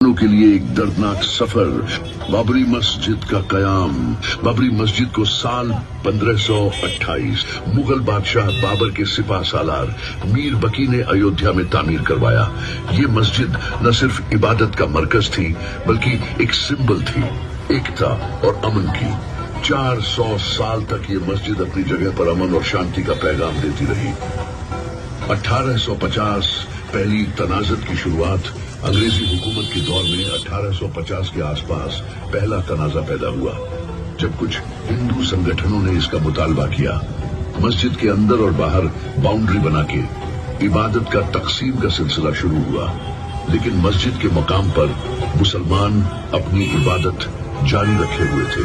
मुसलमानों के लिए एक दर्दनाक सफर। बाबरी मस्जिद का कयाम। बाबरी मस्जिद को साल 1528 मुगल बादशाह बाबर के सिपा सालार मीर बकी ने अयोध्या में तामीर करवाया। ये मस्जिद न सिर्फ इबादत का मरकज थी बल्कि एक सिंबल थी एकता और अमन की। 400 साल तक ये मस्जिद अपनी जगह पर अमन और शांति का पैगाम देती रही। 1850 पहली तनाज़त की शुरुआत। अंग्रेजी हुकूमत के दौर में 1850 के आसपास पहला तनाज़ा पैदा हुआ जब कुछ हिंदू संगठनों ने इसका मुतालबा किया। मस्जिद के अंदर और बाहर बाउंड्री बना के इबादत का तकसीम का सिलसिला शुरू हुआ, लेकिन मस्जिद के मकाम पर मुसलमान अपनी इबादत जारी रखे हुए थे।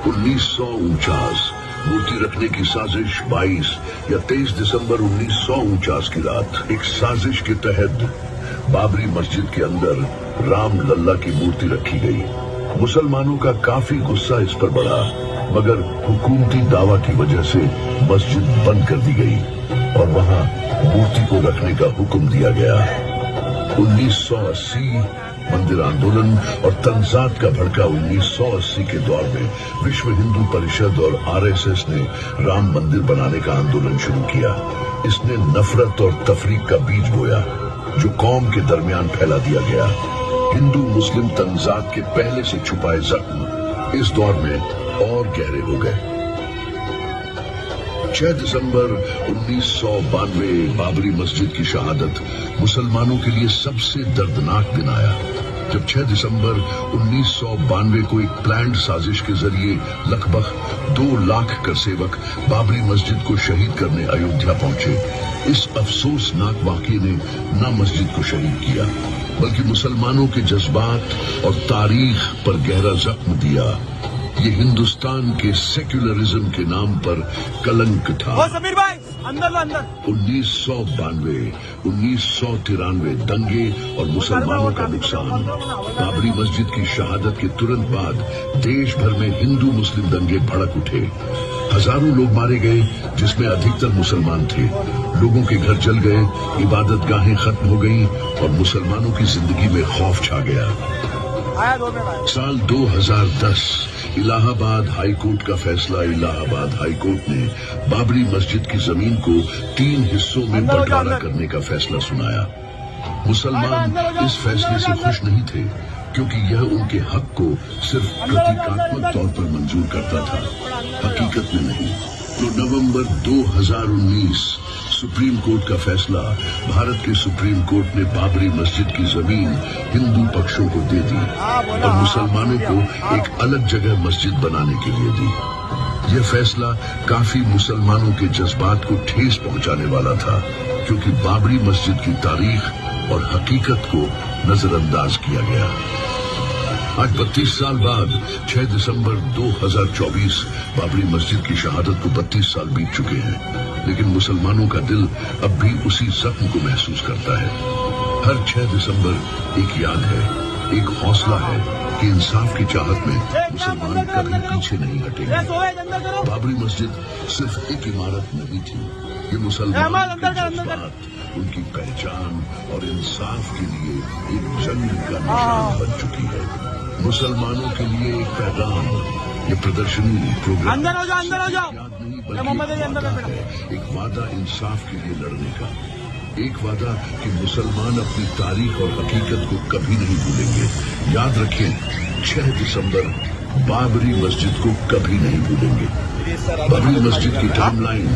1949 मूर्ति रखने की साजिश। 22 या 23 दिसंबर 1949 की रात एक साजिश के तहत बाबरी मस्जिद के अंदर राम लल्ला की मूर्ति रखी गई। मुसलमानों का काफी गुस्सा इस पर बढ़ा, मगर हुकूमती दावा की वजह से मस्जिद बंद कर दी गई और वहां मूर्ति को रखने का हुक्म दिया गया। 1980 मंदिर आंदोलन और तंजात का भड़का। 1980 के दौर में विश्व हिंदू परिषद और आरएसएस ने राम मंदिर बनाने का आंदोलन शुरू किया। इसने नफरत और तफरीक का बीज बोया जो कौम के दरमियान फैला दिया गया। हिंदू मुस्लिम तंजात के पहले से छुपाए जख्म इस दौर में और गहरे हो गए। 6 दिसंबर 1992 बाबरी मस्जिद की शहादत मुसलमानों के लिए सबसे दर्दनाक दिन आया, जब 6 दिसंबर 1992 को एक प्लान्ड साजिश के जरिए लगभग 2 लाख कर सेवक बाबरी मस्जिद को शहीद करने अयोध्या पहुंचे। इस अफसोसनाक वाक़ये ने न मस्जिद को शहीद किया बल्कि मुसलमानों के जज्बात और तारीख पर गहरा जख्म दिया। ये हिंदुस्तान के सेक्युलरिज्म के नाम पर कलंक था। समीर भाई, अंदर 1992, 1993 दंगे और मुसलमानों का नुकसान। बाबरी मस्जिद की शहादत के तुरंत बाद देश भर में हिंदू मुस्लिम दंगे भड़क उठे। हजारों लोग मारे गए, जिसमें अधिकतर मुसलमान थे। लोगों के घर जल गए, इबादत गाहें खत्म हो गईं और मुसलमानों की जिंदगी में खौफ छा गया। साल 2010 इलाहाबाद हाई कोर्ट का फैसला। इलाहाबाद हाई कोर्ट ने बाबरी मस्जिद की जमीन को 3 हिस्सों में बंटवारा करने का फैसला सुनाया। मुसलमान इस फैसले से खुश नहीं थे क्योंकि यह उनके हक को सिर्फ प्रतीकात्मक तौर पर मंजूर करता था, हकीकत में नहीं। तो नवंबर 2019 सुप्रीम कोर्ट का फैसला। भारत के सुप्रीम कोर्ट ने बाबरी मस्जिद की जमीन हिंदू पक्षों को दे दी और मुसलमानों को एक अलग जगह मस्जिद बनाने के लिए दी। यह फैसला काफी मुसलमानों के जज्बात को ठेस पहुंचाने वाला था, क्योंकि बाबरी मस्जिद की तारीख और हकीकत को नजरअंदाज किया गया। आज 32 साल बाद 6 दिसंबर 2024 बाबरी मस्जिद की शहादत को 32 साल बीत चुके हैं, लेकिन मुसलमानों का दिल अब भी उसी जख्म को महसूस करता है। हर 6 दिसंबर एक याद है, एक हौसला है कि इंसाफ की चाहत में मुसलमान कभी पीछे नहीं हटेंगे। बाबरी मस्जिद सिर्फ एक इमारत नहीं थी, ये मुसलमानों के जज्बात, उनकी पहचान और इंसाफ के लिए एक जंग का निशान बन चुकी है। मुसलमानों के लिए एक पैगाम। ये प्रदर्शनी प्रोग्राम अंदर हो जाओ। याद नहीं बल्कि एक वादा इंसाफ के लिए लड़ने का। एक वादा कि मुसलमान अपनी तारीख और हकीकत को कभी नहीं भूलेंगे। याद रखें, 6 दिसंबर बाबरी मस्जिद को कभी नहीं भूलेंगे। बाबरी मस्जिद की टाइमलाइन